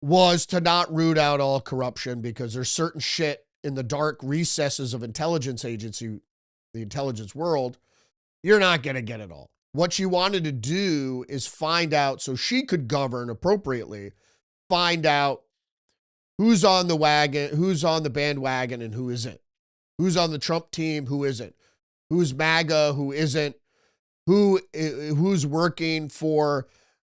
was to not root out all corruption, because there's certain shit in the dark recesses of intelligence agency, the intelligence world, you're not going to get it all. What she wanted to do is find out, so she could govern appropriately, find out who's on the wagon, who's on the bandwagon, and who isn't. Who's on the Trump team, who isn't. Who's MAGA, who isn't. Who's working for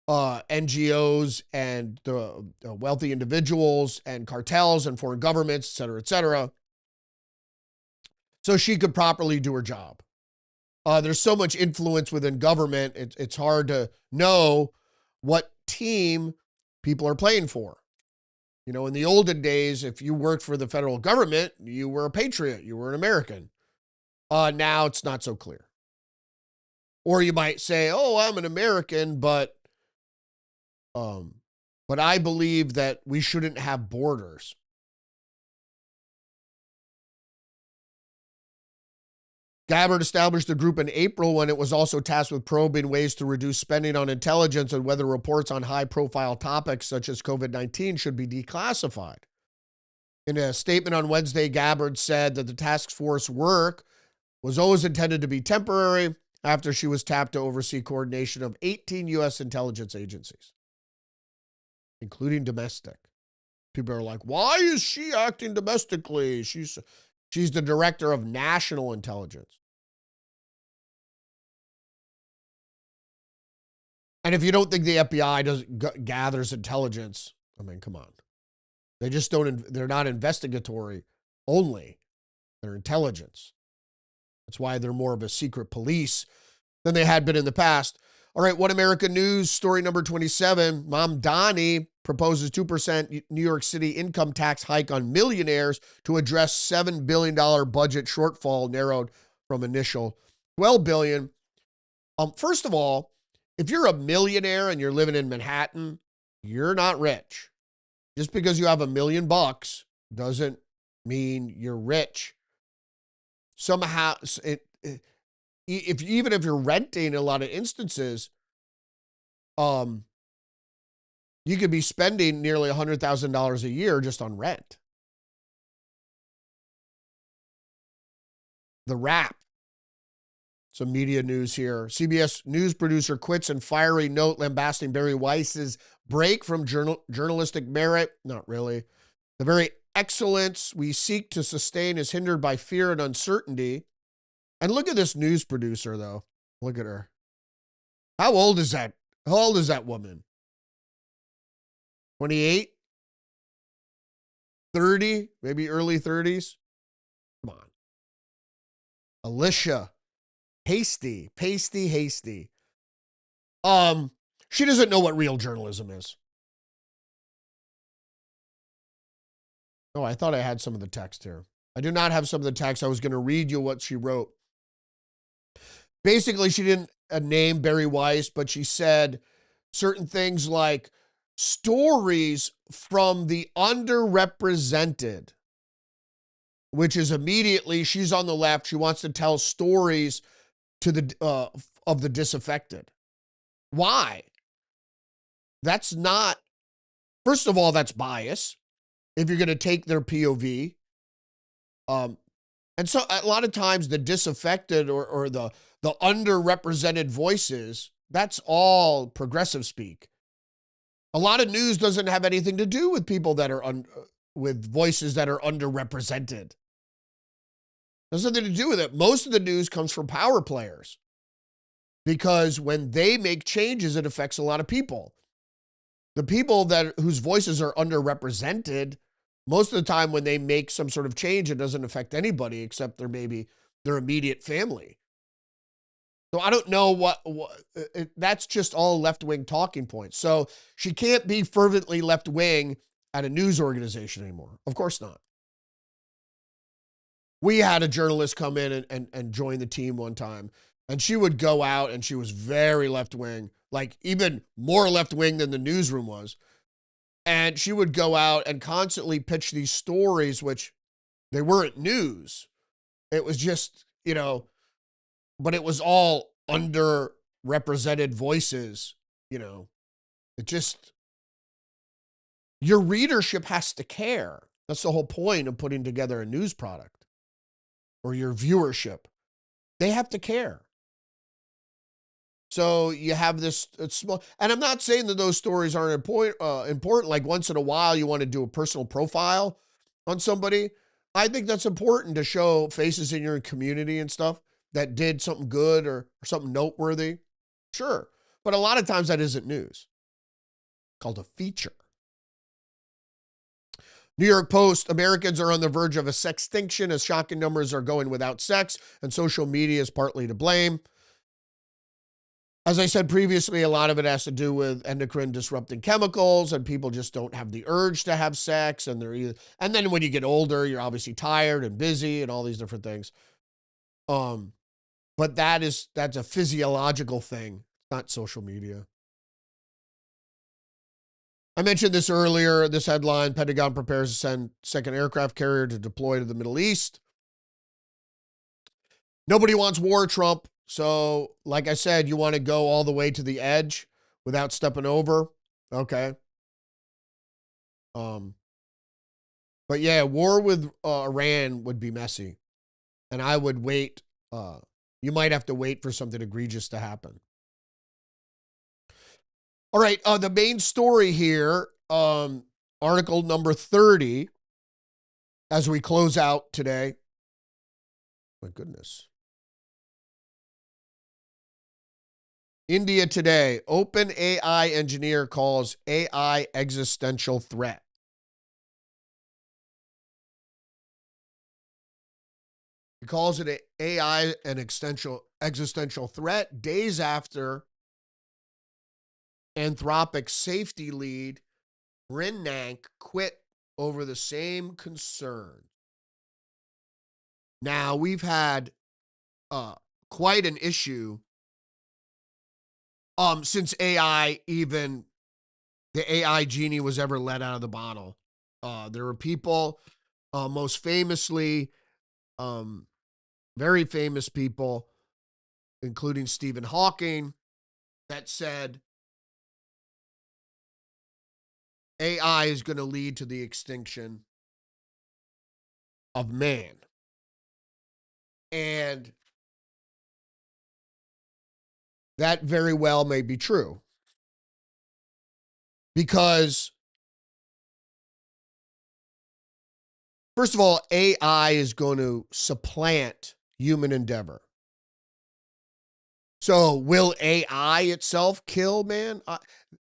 NGOs and the wealthy individuals and cartels and foreign governments, et cetera, et cetera. So she could properly do her job. There's so much influence within government, it's hard to know what team people are playing for. You know, in the olden days, if you worked for the federal government, you were a patriot, you were an American. Now it's not so clear. Or you might say, oh, I'm an American, but I believe that we shouldn't have borders. Gabbard established the group in April when it was also tasked with probing ways to reduce spending on intelligence and whether reports on high-profile topics such as COVID-19 should be declassified. In a statement on Wednesday, Gabbard said that the task force work was always intended to be temporary after she was tapped to oversee coordination of 18 U.S. intelligence agencies, including domestic. People are like, why is she acting domestically? She's the director of national intelligence. And if you don't think the FBI gathers intelligence, I mean, come on. They just they're not investigatory only. They're intelligence. That's why they're more of a secret police than they had been in the past. All right, One American News, story number 27. Mom Donnie proposes 2% New York City income tax hike on millionaires to address $7 billion budget shortfall narrowed from initial $12 billion. First of all, if you're a millionaire and you're living in Manhattan, you're not rich. Just because you have $1 million doesn't mean you're rich. Somehow, even if you're renting, in a lot of instances, you could be spending nearly $100,000 a year just on rent. The Wrap. Some media news here. CBS News producer quits in fiery note lambasting Barry Weiss's break from journalistic merit. Not really. The very excellence we seek to sustain is hindered by fear and uncertainty. And look at this news producer, though. Look at her. How old is that? How old is that woman? 28? 30? Maybe early 30s? Come on. Alicia. Hasty. She doesn't know what real journalism is. Oh, I thought I had some of the text here. I do not have some of the text. I was going to read you what she wrote. Basically, she didn't name Barry Weiss, but she said certain things like, stories from the underrepresented, which is immediately she's on the left. She wants to tell stories to the of the disaffected. Why? That's not. First of all, that's bias. If you're going to take their POV, and so a lot of times the disaffected or the underrepresented voices, that's all progressive speak. A lot of news doesn't have anything to do with people that are with voices that are underrepresented. There's nothing to do with it. Most of the news comes from power players because when they make changes, it affects a lot of people. The people whose voices are underrepresented, most of the time when they make some sort of change, it doesn't affect anybody except their immediate family. So I don't know that's just all left-wing talking points. So she can't be fervently left-wing at a news organization anymore. Of course not. We had a journalist come in and join the team one time, and she would go out and she was very left-wing, like even more left-wing than the newsroom was. And she would go out and constantly pitch these stories, which they weren't news. It was just, but it was all underrepresented voices, It just, your readership has to care. That's the whole point of putting together a news product, or your viewership. They have to care. So you have this small, and I'm not saying that those stories aren't important. Like once in a while, you want to do a personal profile on somebody. I think that's important to show faces in your community and stuff that did something good or something noteworthy. Sure. But a lot of times that isn't news. It's called a feature. New York Post, Americans are on the verge of a sextinction as shocking numbers are going without sex, and social media is partly to blame. As I said previously, a lot of it has to do with endocrine disrupting chemicals, and people just don't have the urge to have sex. And then when you get older, you're obviously tired and busy and all these different things. But that's a physiological thing, not social media. I mentioned this earlier, this headline: Pentagon prepares to send second aircraft carrier to deploy to the Middle East. Nobody wants war, Trump. So, like I said, you want to go all the way to the edge without stepping over. Okay. But yeah, war with Iran would be messy. And I would wait. You might have to wait for something egregious to happen. All right. The main story here, article number 30, as we close out today. My goodness. India Today, Open AI engineer calls AI existential threat. He calls it AI an existential threat days after Anthropic's safety lead, Rinank, quit over the same concern. Now, we've had quite an issue since the AI genie was ever let out of the bottle. There were people, most famously, very famous people, including Stephen Hawking, that said AI is going to lead to the extinction of man. And that very well may be true. Because, first of all, AI is going to supplant human endeavor. So will AI itself kill man?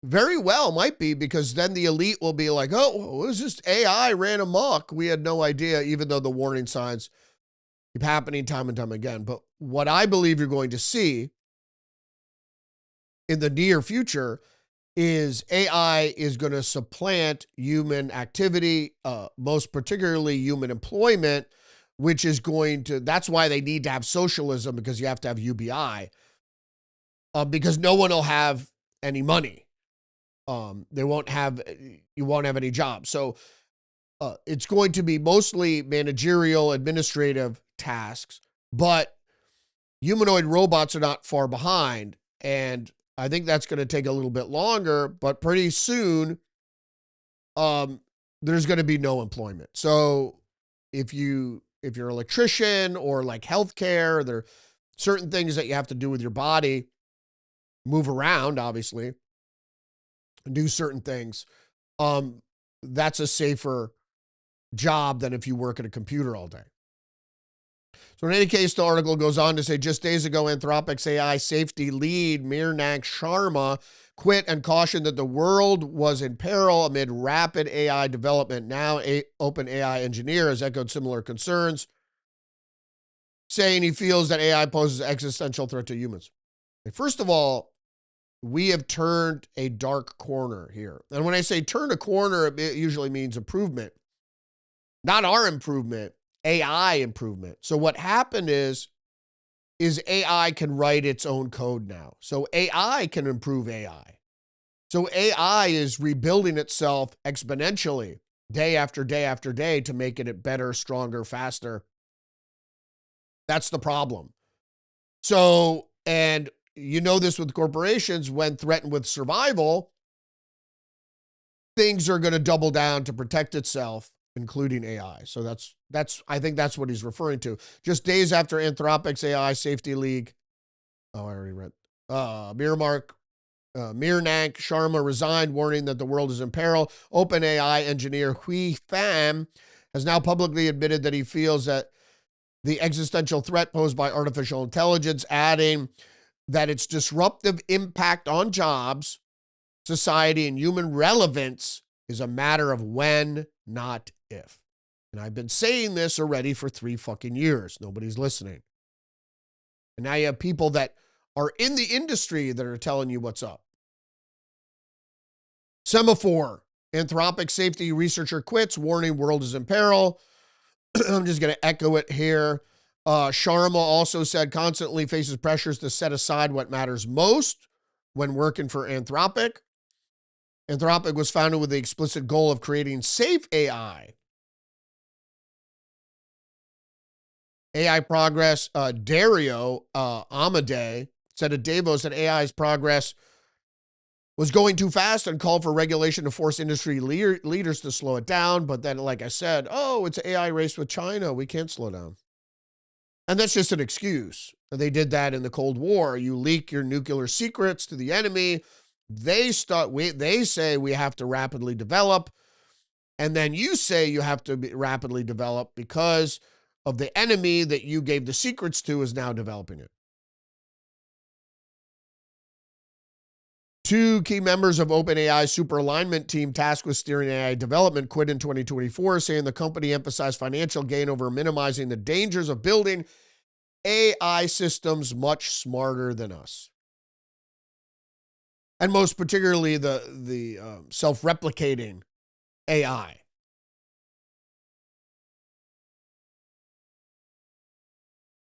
Very well might be, because then the elite will be like, oh, it was just AI ran amok. We had no idea, even though the warning signs keep happening time and time again. But what I believe you're going to see in the near future is AI is going to supplant human activity, most particularly human employment, which is that's why they need to have socialism, because you have to have UBI, because no one will have any money. They won't have, you won't have any jobs. So it's going to be mostly managerial, administrative tasks, but humanoid robots are not far behind. And I think that's going to take a little bit longer, but pretty soon, there's going to be no employment. So if you're an electrician or like healthcare, there are certain things that you have to do with your body, move around, obviously, and do certain things. That's a safer job than if you work at a computer all day. So in any case, the article goes on to say, just days ago, Anthropic's AI safety lead, Mirnak Sharma, quit and cautioned that the world was in peril amid rapid AI development. Now, OpenAI engineer has echoed similar concerns, saying he feels that AI poses an existential threat to humans. First of all, we have turned a dark corner here. And when I say turn a corner, it usually means improvement. Not our improvement, AI improvement. So what happened is AI can write its own code now. So AI can improve AI. So AI is rebuilding itself exponentially day after day after day to make it better, stronger, faster. That's the problem. So, and you know this with corporations, when threatened with survival, things are going to double down to protect itself, including AI. So I think that's what he's referring to. Just days after Anthropic's AI safety league, I already read, Mirnak Sharma resigned, warning that the world is in peril. OpenAI engineer Hui Pham has now publicly admitted that he feels that the existential threat posed by artificial intelligence, adding that its disruptive impact on jobs, society, and human relevance is a matter of when, not if. And I've been saying this already for 3 fucking years. Nobody's listening. And now you have people that are in the industry that are telling you what's up. Semaphore, Anthropic safety researcher quits, warning world is in peril. I'm just going to echo it here. Sharma also said constantly faces pressures to set aside what matters most when working for Anthropic. Anthropic was founded with the explicit goal of creating safe AI. AI progress, Dario Amade said at Davos that AI's progress was going too fast and called for regulation to force industry leaders to slow it down. But then, like I said, it's an AI race with China. We can't slow down. And that's just an excuse. They did that in the Cold War. You leak your nuclear secrets to the enemy. They say we have to rapidly develop. And then you say you have to rapidly develop because of the enemy that you gave the secrets to is now developing it. 2 key members of OpenAI's super alignment team tasked with steering AI development quit in 2024, saying the company emphasized financial gain over minimizing the dangers of building AI systems much smarter than us. And most particularly the self-replicating AI.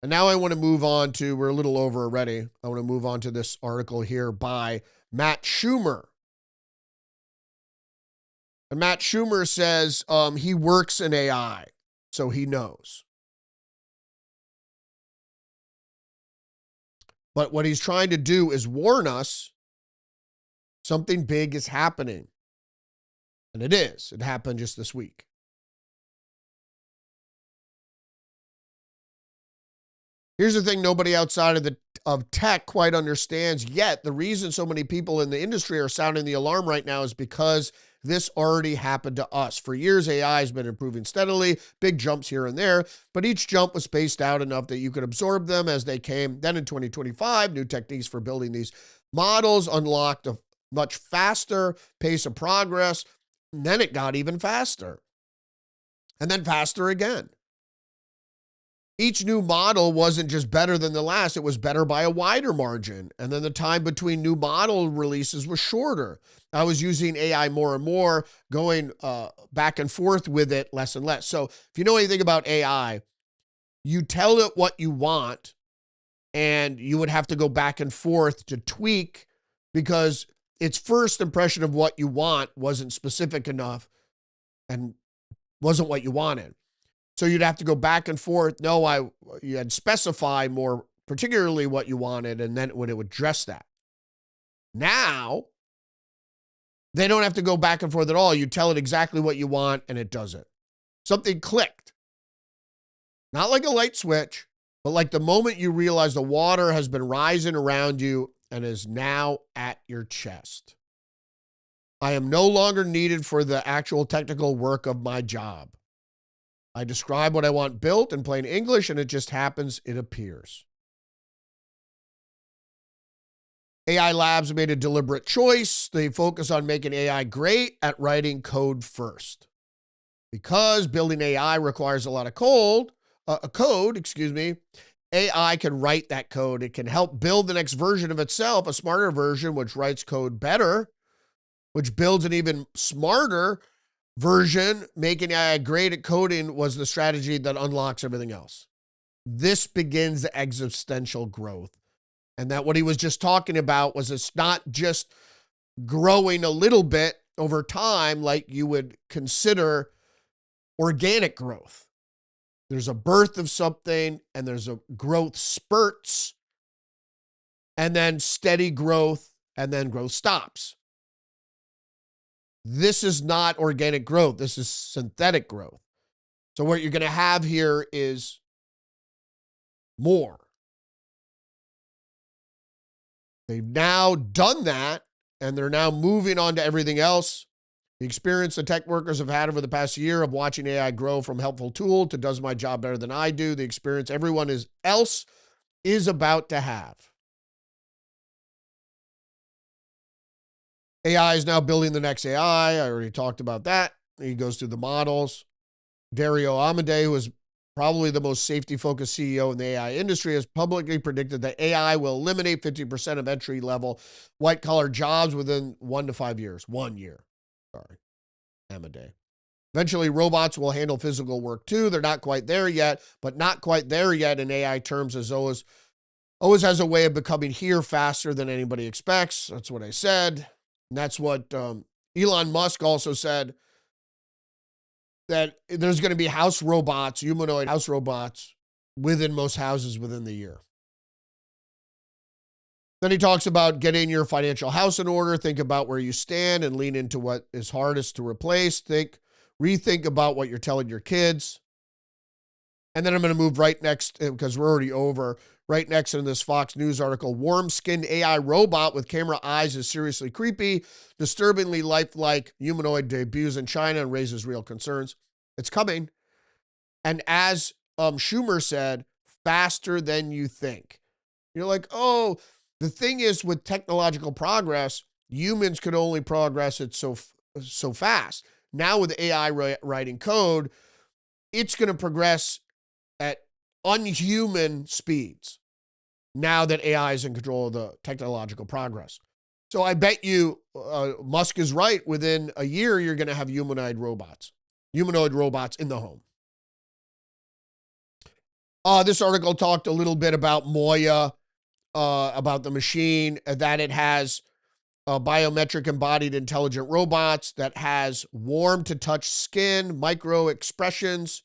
And now I want to move on to, we're a little over already. I want to move on to this article here by Matt Schumer. And Matt Schumer says he works in AI, so he knows. But what he's trying to do is warn us something big is happening. And it is. It happened just this week. Here's the thing nobody outside of tech quite understands yet. The reason so many people in the industry are sounding the alarm right now is because this already happened to us. For years, AI has been improving steadily, big jumps here and there, but each jump was spaced out enough that you could absorb them as they came. Then in 2025, new techniques for building these models unlocked a much faster pace of progress. And then it got even faster. And then faster again. Each new model wasn't just better than the last, it was better by a wider margin. And then the time between new model releases was shorter. I was using AI more and more, going back and forth with it less and less. So if you know anything about AI, you tell it what you want, and you would have to go back and forth to tweak because its first impression of what you want wasn't specific enough and wasn't what you wanted. So you'd have to go back and forth. No, you had to specify more particularly what you wanted, and then when it would address that. Now, they don't have to go back and forth at all. You tell it exactly what you want, and it does it. Something clicked. Not like a light switch, but like the moment you realize the water has been rising around you and is now at your chest. I am no longer needed for the actual technical work of my job. I describe what I want built in plain English, and it just happens, it appears. AI labs made a deliberate choice. They focus on making AI great at writing code first. Because building AI requires a lot of code, AI can write that code. It can help build the next version of itself, a smarter version, which writes code better, which builds an even smarter version. Making AI great at coding was the strategy that unlocks everything else. This begins the existential growth. And that what he was just talking about was it's not just growing a little bit over time like you would consider organic growth. There's a birth of something, and there's a growth spurts, and then steady growth, and then growth stops. This is not organic growth. This is synthetic growth. So what you're going to have here is more. They've now done that, and they're now moving on to everything else. The experience the tech workers have had over the past year of watching AI grow from helpful tool to does my job better than I do, the experience everyone else is about to have. AI is now building the next AI. I already talked about that. He goes through the models. Dario Amodei, who is probably the most safety-focused CEO in the AI industry, has publicly predicted that AI will eliminate 50% of entry-level white-collar jobs within 1 to 5 years. 1 year. Sorry, Amodei. Eventually, robots will handle physical work too. They're not quite there yet, but not quite there yet in AI terms, as always has a way of becoming here faster than anybody expects. That's what I said. And that's what Elon Musk also said, that there's going to be house robots, humanoid house robots, within most houses within the year. Then he talks about getting your financial house in order. Think about where you stand and lean into what is hardest to replace. Rethink about what you're telling your kids. And then I'm going to move right next, because we're already over, right next in this Fox News article. Warm-skinned AI robot with camera eyes is seriously creepy. Disturbingly lifelike humanoid debuts in China and raises real concerns. It's coming. And as Schumer said, faster than you think. You're like, oh, the thing is with technological progress, humans could only progress it so fast. Now with AI writing code, it's going to progress at unhuman speeds now that AI is in control of the technological progress. So I bet you Musk is right. Within a year, you're going to have humanoid robots in the home. This article talked a little bit about Moya, about the machine, that it has biometric embodied intelligent robots that has warm to touch skin, micro expressions,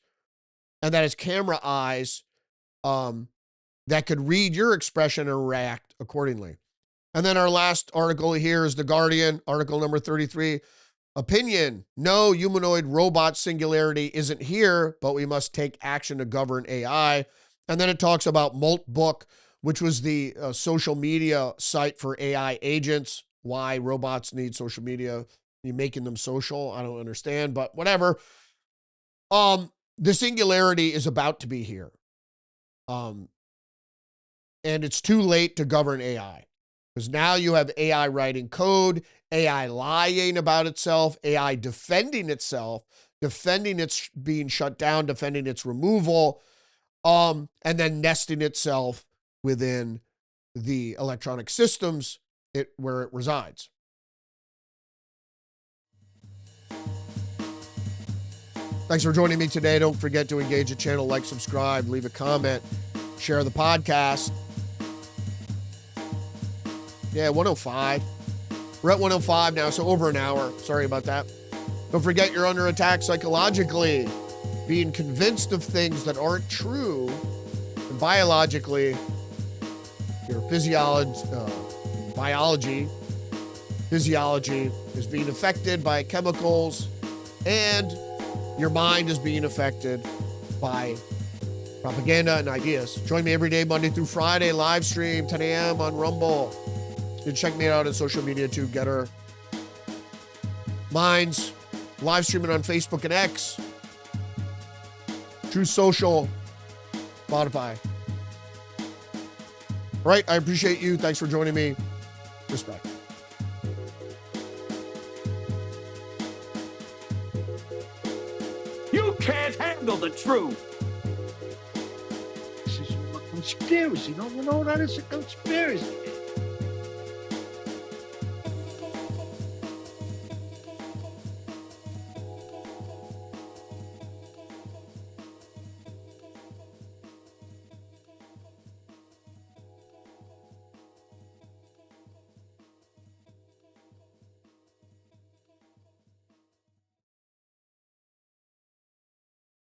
and that has camera eyes that could read your expression and react accordingly. And then our last article here is The Guardian, article number 33. Opinion: no, humanoid robot singularity isn't here, but we must take action to govern AI. And then it talks about Moltbook, which was the social media site for AI agents. Why robots need social media? You're making them social? I don't understand, but whatever. The singularity is about to be here. And it's too late to govern AI. Because now you have AI writing code, AI lying about itself, AI defending itself, defending its being shut down, defending its removal, and then nesting itself within the electronic systems where it resides. Thanks for joining me today. Don't forget to engage the channel, like, subscribe, leave a comment, share the podcast. Yeah, 105. We're at 105 now, so over an hour. Sorry about that. Don't forget you're under attack psychologically. Being convinced of things that aren't true. And biologically, your biology, physiology is being affected by chemicals, and your mind is being affected by propaganda and ideas. Join me every day, Monday through Friday, live stream, 10 a.m. on Rumble. You can check me out on social media too, Getter Minds, live streaming on Facebook and X, True Social, Spotify. All right, I appreciate you. Thanks for joining me. Respect. You can't handle the truth. This is a conspiracy. No, that is a conspiracy.